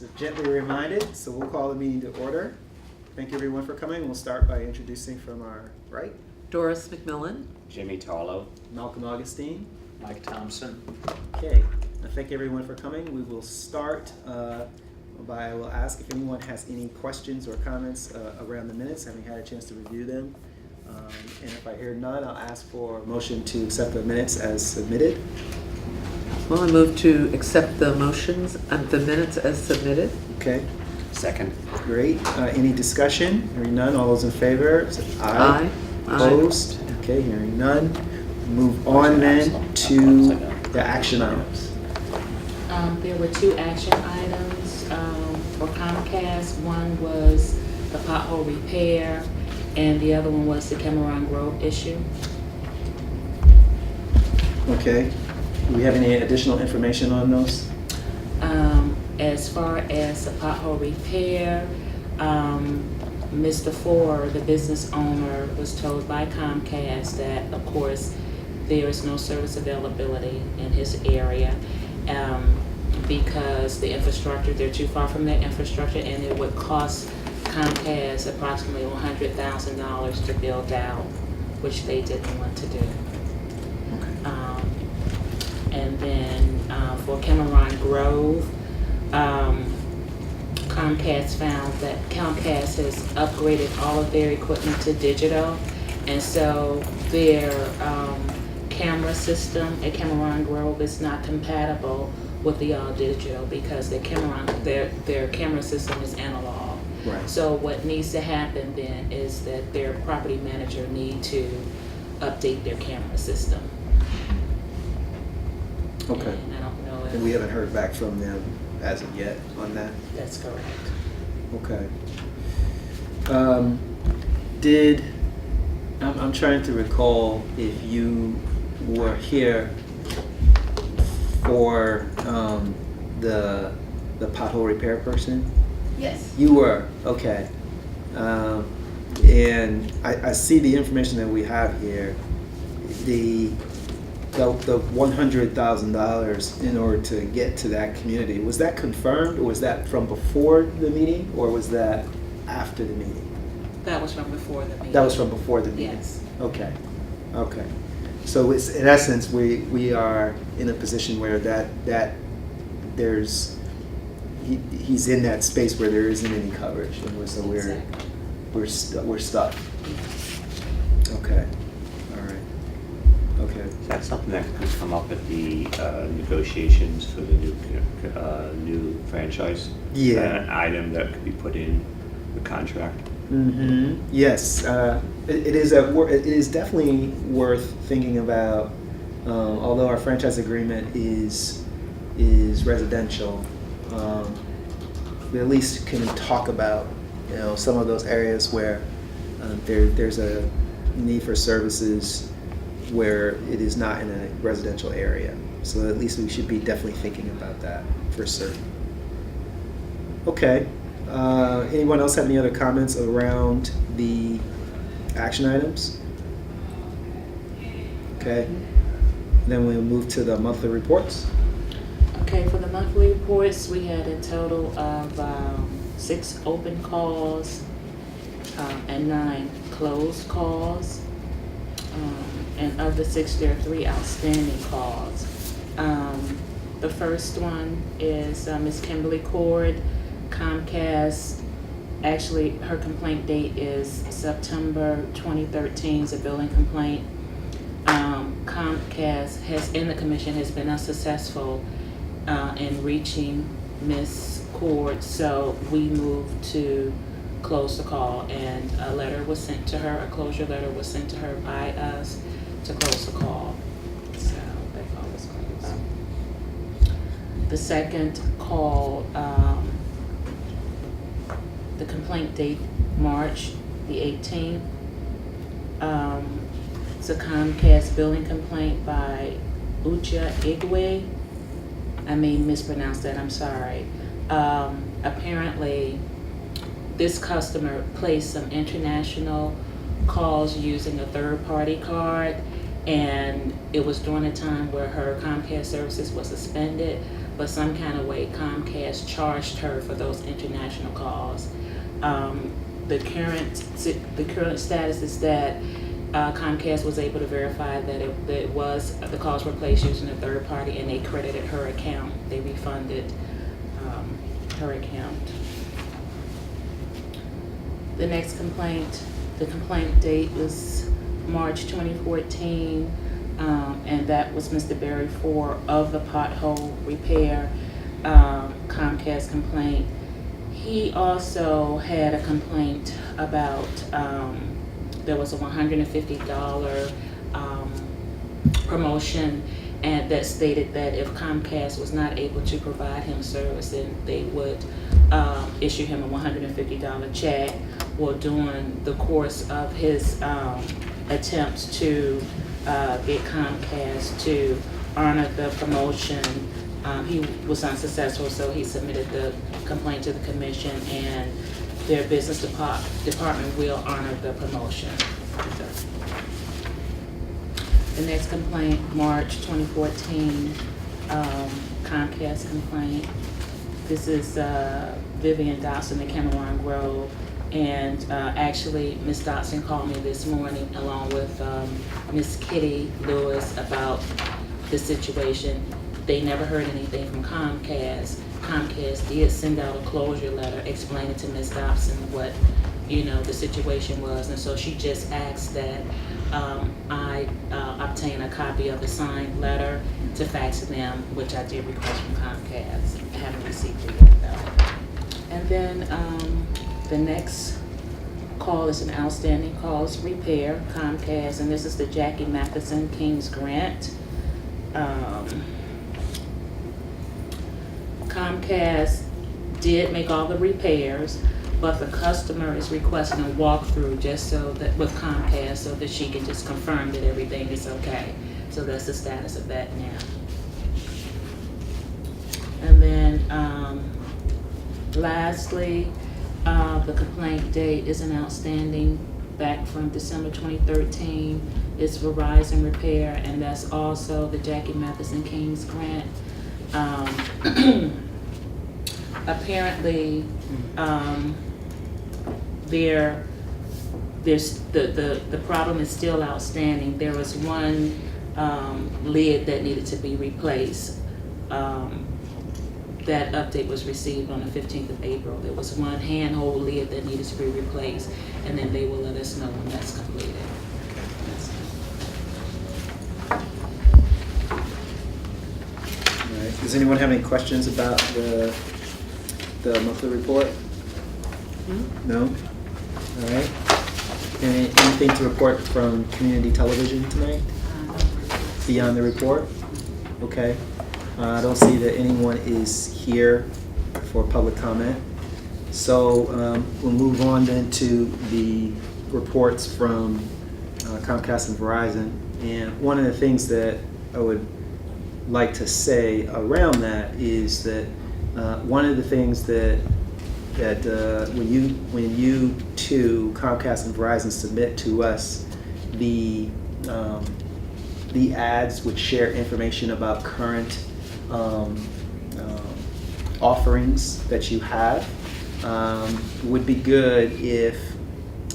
So gently reminded, so we'll call the meeting to order. Thank you everyone for coming. We'll start by introducing from our right, Doris McMillan. Jimmy Tarlow. Malcolm Augustine. Mike Thompson. Okay, thank everyone for coming. We will start by, I will ask if anyone has any questions or comments around the minutes, having had a chance to review them. And if I hear none, I'll ask for a motion to accept the minutes as submitted. Well, I move to accept the motions and the minutes as submitted. Okay, Second. great. Any discussion? Hearing none, all those in favor, say aye. Aye. Opposed? Okay, hearing none. Move on then to the action items. There were two action items for Comcast. One was the pothole repair, and the other one was the Cameron Grove issue. Okay. Do we have any additional information on those? As far as the pothole repair, Mr. Ford, the business owner, was told by Comcast that, of course, there is no service availability in his area because the infrastructure, they're too far from their infrastructure, and it would cost Comcast approximately $100,000 to build out, which they didn't want to do. And then for Cameron Grove, Comcast found that Comcast has upgraded all of their equipment to digital, and so their camera system at Cameron Grove is not compatible with the all digital because their camera system is analog. Right. So what needs to happen then is that their property manager need to update their camera system. Okay. And I don't know if And we haven't heard back from them as of yet on that? that's correct. Okay. I'm trying to recall if you were here for the pothole repair person? Yes. You were, okay. And I see the information that we have here. The $100,000 in order to get to that community, was that confirmed, or was that from before the meeting, or was that after the meeting? That was from before the meeting. That was from before the meeting? Yes. Okay, okay. So it's, in essence, we are in a position where that there's, he's in that space where there isn't any coverage, and so Exactly. we're stuck. Okay, all right, okay. Is that something that could come up at the negotiations for the new franchise? Yeah. An item that could be put in the contract? Mm-hmm. Yes, it is definitely worth thinking about. Although our franchise agreement is residential, we at least can talk about some of those areas where there's a need for services where it is not in a residential area. So at least we should be definitely thinking about that for certain. Okay. Anyone else have any other comments around the action items? Okay. Then we'll move to the monthly reports. Okay, for the monthly reports, we had a total of 6 open calls and 9 closed calls. And of the 6, there are 3 outstanding calls. The first one is Ms. Kimberly Cord. Comcast, actually her complaint date is September 2013, it's a billing complaint. Comcast in the commission has been unsuccessful in reaching Ms. Cord, so we moved to close the call, and a letter was sent to her, a closure letter was sent to her by us to close the call. So that call was closed. The second call, the complaint date March the 18th. It's a Comcast billing complaint by Ucha Igwe. I may mispronounce that, I'm sorry. Apparently, this customer placed some international calls using a third-party card, and it was during a time where her Comcast services was suspended, but some kind of way Comcast charged her for those international calls. The current status is that Comcast was able to verify that the calls were placed using a third party, and they credited her account. They refunded her account. The next complaint, the complaint date was March 2014, and that was Mr. Berry 4 of the pothole repair Comcast complaint. He also had a complaint about there was a $150 promotion, and that stated that if Comcast was not able to provide him service, then they would issue him a $150 check. Well, during the course of his attempts to get Comcast to honor the promotion, he was unsuccessful, so he submitted the complaint to the commission, and their business department will honor the promotion. The next complaint, March 2014, Comcast complaint. This is Vivian Dotson at Cameron Grove, and actually Ms. Dotson called me this morning along with Ms. Kitty Lewis about the situation. They never heard anything from Comcast. Comcast did send out a closure letter explaining to Ms. Dobson what the situation was, and so she just asked that I obtain a copy of the signed letter to fax to them, which I did request from Comcast. I haven't received it yet though. And then the next call is an outstanding calls repair Comcast, and this is the Jackie Matheson King's Grant. Comcast did make all the repairs, but the customer is requesting a walkthrough just so that with Comcast, so that she can just confirm that everything is okay. So that's the status of that now. And then lastly, the complaint date is an outstanding back from December 2013. It's Verizon repair, and that's also the Jackie Matheson King's Grant. Apparently, there's the problem is still outstanding. There was one lid that needed to be replaced. That update was received on the 15th of April. There was one handhold lid that needed to be replaced, and then they will let us know when that's completed. All right. Does anyone have any questions about the monthly report? No? All right. Anything to report from community television tonight? Beyond the report? Okay. I don't see that anyone is here for public comment. So we'll move on then to the reports from Comcast and Verizon. And one of the things that I would like to say around that is that one of the things that when you two, Comcast and Verizon, submit to us the ads which share information about current offerings that you have, would be good if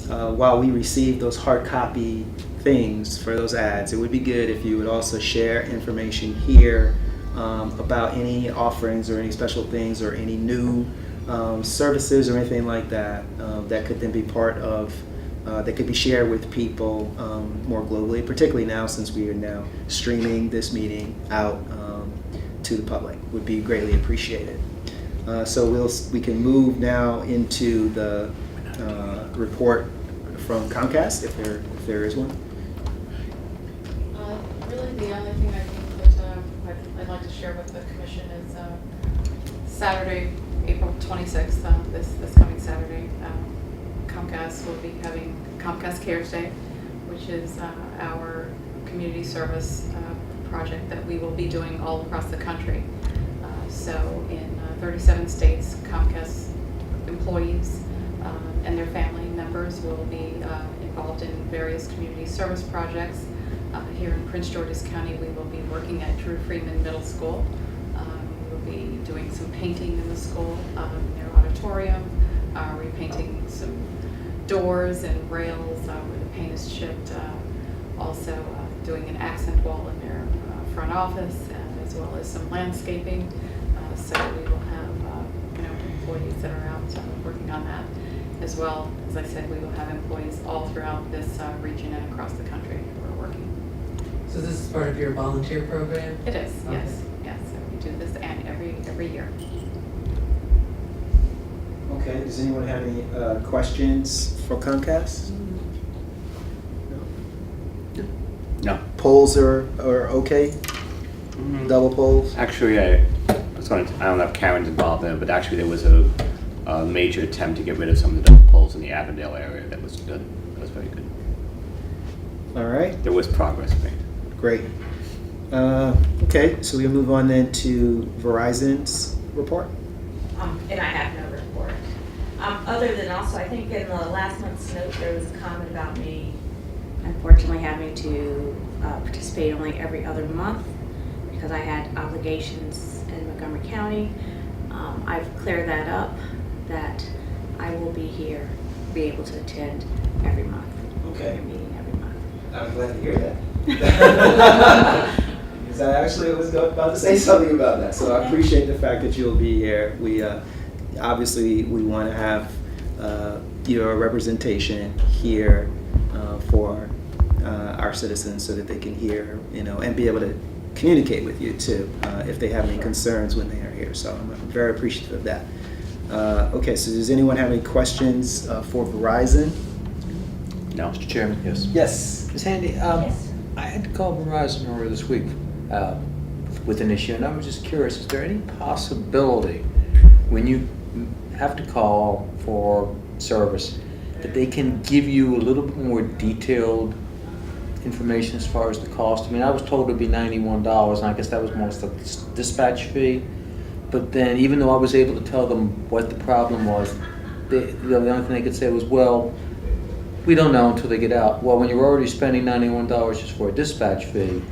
while we receive those hard copy things for those ads, it would be good if you would also share information here about any offerings or any special things or any new services or anything like that that could then be part of that could be shared with people more globally, particularly now since we are now streaming this meeting out to the public. Would be greatly appreciated. So we can move now into the report from Comcast, if there is one. Really, the only thing I think that I'd like to share with the commission is Saturday, April 26th, this coming Saturday, Comcast will be having Comcast Cares Day, which is our community service project that we will be doing all across the country. So in 37 states, Comcast employees and their family members will be involved in various community service projects. Here in Prince George's County, we will be working at Drew Freeman Middle School. We will be doing some painting in the school, in their auditorium, repainting some doors and rails where the paint is chipped. Also doing an accent wall in their front office, as well as some landscaping. So we will have employees that are out working on that. As well, as I said, we will have employees all throughout this region and across the country who are working. So this is part of your volunteer program? It is, Okay. yes. So we do this every year. Okay, does anyone have any questions for Comcast? No. Polls are okay? Double polls? Actually, I don't know if Karen's involved in it, but actually there was a major attempt to get rid of some of the double poles in the Avondale area. That was good. That was very good. All right, There was progress made. great. Okay, so we'll move on then to Verizon's report. And I have no report. Other than also, I think in the last month's note, there was a comment about me unfortunately having to participate only every other month because I had obligations in Montgomery County. I've cleared that up, that I will be here, be able to attend every month. Okay. Every meeting every month. I'm glad to hear that. Because I actually was about to say something about that, so I appreciate the fact that you'll be here. We obviously we want to have your representation here for our citizens, so that they can hear, and be able to communicate with you too if they have any concerns when they are here. So I'm very appreciative of that. Okay, so does anyone have any questions for Verizon? No. Mr. Chairman? Yes. Yes. Ms. Handy, Yes. I had to call Verizon earlier this week with an issue, and I was just curious, is there any possibility when you have to call for service that they can give you a little bit more detailed information as far as the cost? I mean, I was told it'd be $91, and I guess that was most of the dispatch fee. But then, even though I was able to tell them what the problem was, the only thing they could say was, well, we don't know until they get out. Well, when you're already spending $91 just for a dispatch fee,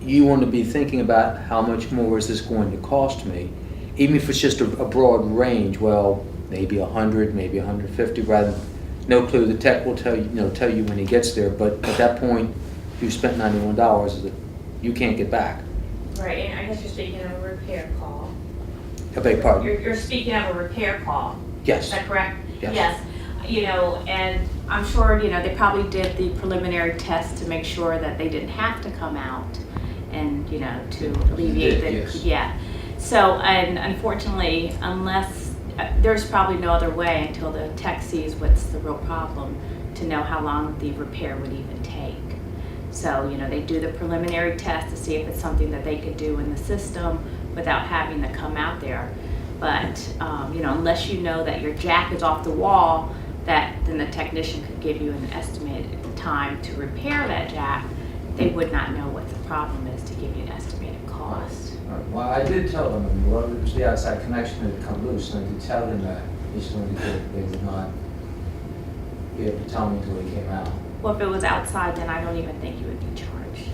you want to be thinking about how much more is this going to cost me, even if it's just a broad range. Well, maybe 100, maybe 150, rather than no clue. The tech will tell you when he gets there. But at that point, you spent $91 that you can't get back. Right, and I guess you're speaking of a repair call. I beg pardon. You're speaking of a repair call. Yes. Is that correct? Yes. And I'm sure, they probably did the preliminary test to make sure that they didn't have to come out and, to alleviate did, the, yes. yeah. So, and unfortunately, unless, there's probably no other way until the tech sees what's the real problem to know how long the repair would even take. So, they do the preliminary test to see if it's something that they could do in the system without having to come out there. But, unless you know that your jack is off the wall, then the technician could give you an estimated time to repair that jack. They would not know what the problem is to give you an estimated cost. All right. Well, I did tell them, well, it was the outside connection that had come loose, and I did tell them that. He just indicated they would not be able to tell me until he came out. Well, if it was outside, then I don't even think you would be charged.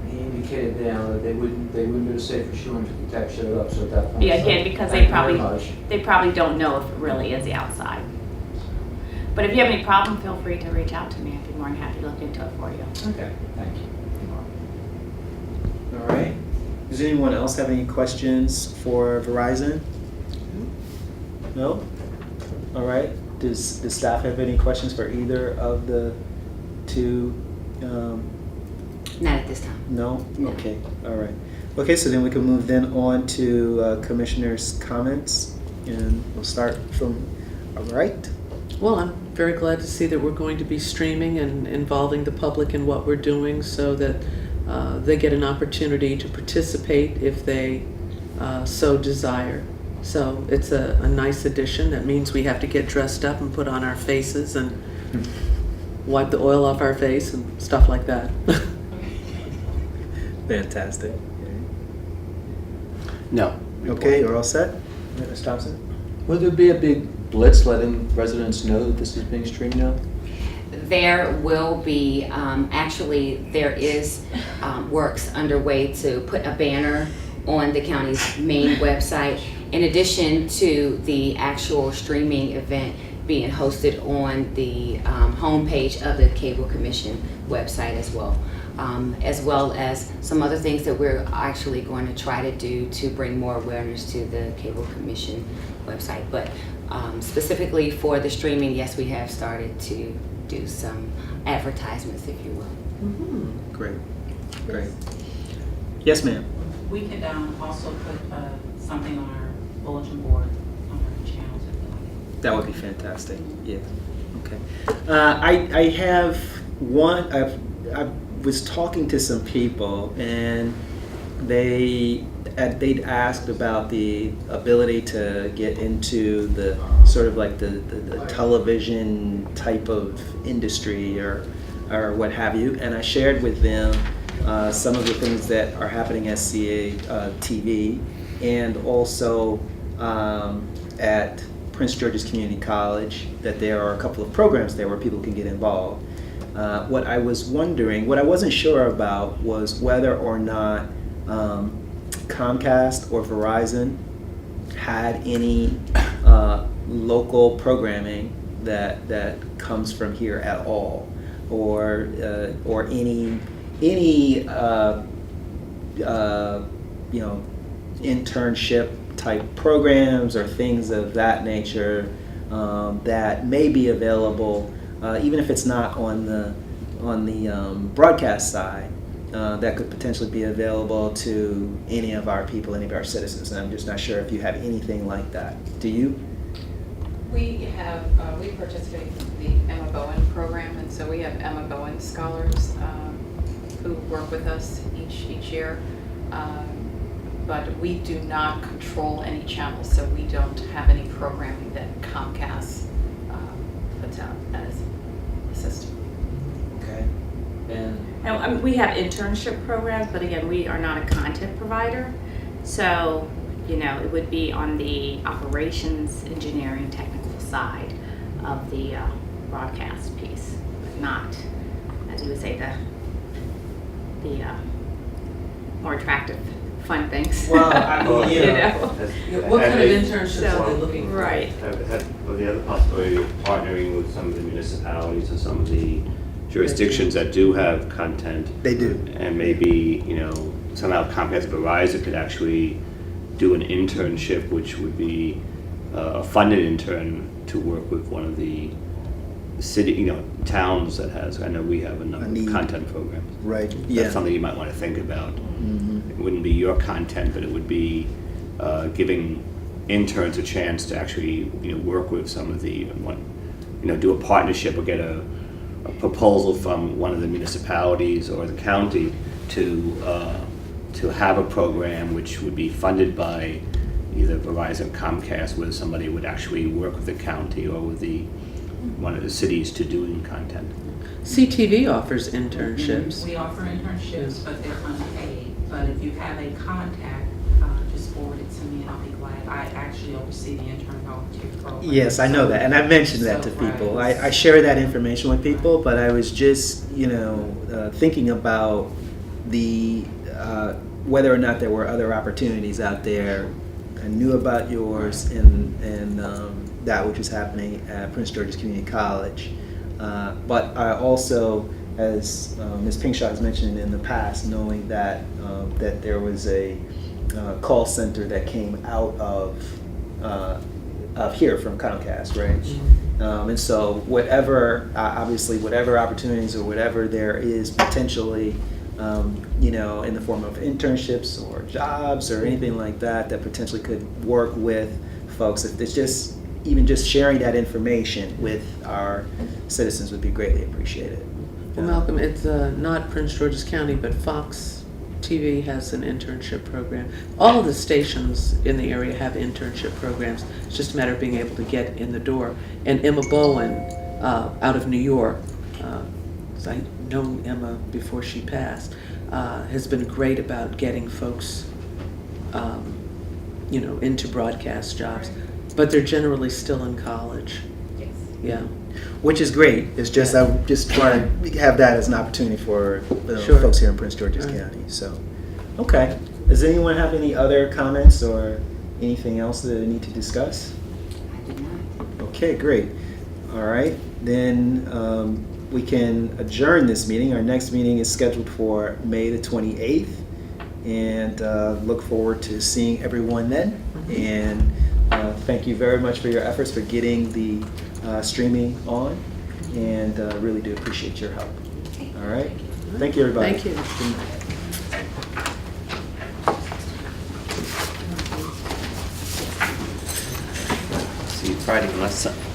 He indicated that they wouldn't be able to say for sure until the tech showed up, so at that point. Yeah, so, again, because thank they you very much. probably don't know if it really is the outside. But if you have any problem, feel free to reach out to me. I'd be more than happy to look into it for you. Okay, thank you. All right. Does anyone else have any questions for Verizon? No? All right. Does the staff have any questions for either of the two? Not at this time. No? No. Okay, all right. Okay, so then we can move then on to commissioners' comments, and we'll start from our right. Well, I'm very glad to see that we're going to be streaming and involving the public in what we're doing so that they get an opportunity to participate if they so desire. So it's a nice addition. That means we have to get dressed up and put on our faces and wipe the oil off our face and stuff like that. Fantastic. No. Okay, you're all set? Ms. Thompson? Will there be a big blitz letting residents know that this is being streamed now? There will be, actually, there is works underway to put a banner on the county's main website, in addition to the actual streaming event being hosted on the homepage of the Cable Commission website as well as some other things that we're actually going to try to do to bring more awareness to the Cable Commission website. But specifically for the streaming, yes, we have started to do some advertisements, if you will. Great. Yes, ma'am. We could also put something on our bulletin board on our channels if we like. That would be fantastic. Yeah. Okay. I have one. I was talking to some people, and they'd asked about the ability to get into the sort of like the television type of industry or what have you, and I shared with them some of the things that are happening at CA TV, and also at Prince George's Community College, that there are a couple of programs there where people can get involved. What I was wondering, what I wasn't sure about was whether or not Comcast or Verizon had any local programming that comes from here at all, or any internship type programs or things of that nature that may be available, even if it's not on the broadcast side, that could potentially be available to any of our people, any of our citizens. And I'm just not sure if you have anything like that. Do you? We participate in the Emma Bowen program, and so we have Emma Bowen scholars who work with us each year. But we do not control any channels, so we don't have any programming that Comcast puts out as a system. Okay. And we have internship programs, but again, we are not a content provider. So, it would be on the operations, engineering, technical side of the broadcast piece, but not, as you would say, the more attractive, fun things. Well, I mean, You know. What kind of internships are they looking for? Right. Well, the other possibility of partnering with some of the municipalities or some of the jurisdictions that do have content. They do. And maybe, somehow Comcast Verizon could actually do an internship, which would be a funded intern to work with one of the city, towns that has, I know we have a number of content programs. Right. Yeah. That's something you might want to think about. Mm-hmm. It wouldn't be your content, but it would be giving interns a chance to actually, work with some of the, do a partnership or get a proposal from one of the municipalities or the county to have a program which would be funded by either Verizon or Comcast, where somebody would actually work with the county or with one of the cities to doing content. CTV offers internships. We offer internships, but they're unpaid. But if you have a contact, just forward it to me and I'll be glad. I actually oversee the intern volunteer program. Yes, I know that, and I mentioned that to people. I share that information with people, but I was just, thinking about the whether or not there were other opportunities out there. I knew about yours and that which was happening at Prince George's Community College, but I also, as Ms. Pinkshaw has mentioned in the past, knowing that that there was a call center that came out of here from Comcast, right? And so whatever opportunities or whatever there is potentially, in the form of internships or jobs or anything like that potentially could work with folks, if it's just even just sharing that information with our citizens would be greatly appreciated. Well, Malcolm, it's not Prince George's County, but Fox TV has an internship program. All of the stations in the area have internship programs. It's just a matter of being able to get in the door. And Emma Bowen, out of New York, 'cause I know Emma before she passed, has been great about getting folks, into broadcast jobs. But they're generally still in college. Yes. Yeah. Which is great. It's just Yeah. I'm just trying to have that as an opportunity for Sure. folks here in Prince George's Right. County. So, okay. Does anyone have any other comments or anything else that they need to discuss? I do not. Okay, great. All right, then we can adjourn this meeting. Our next meeting is scheduled for May the 28th, and look forward to seeing everyone then. And thank you very much for your efforts for getting the streaming on, and really do appreciate your help. All right, thank you, everybody. Thank you. Good night. See you Friday unless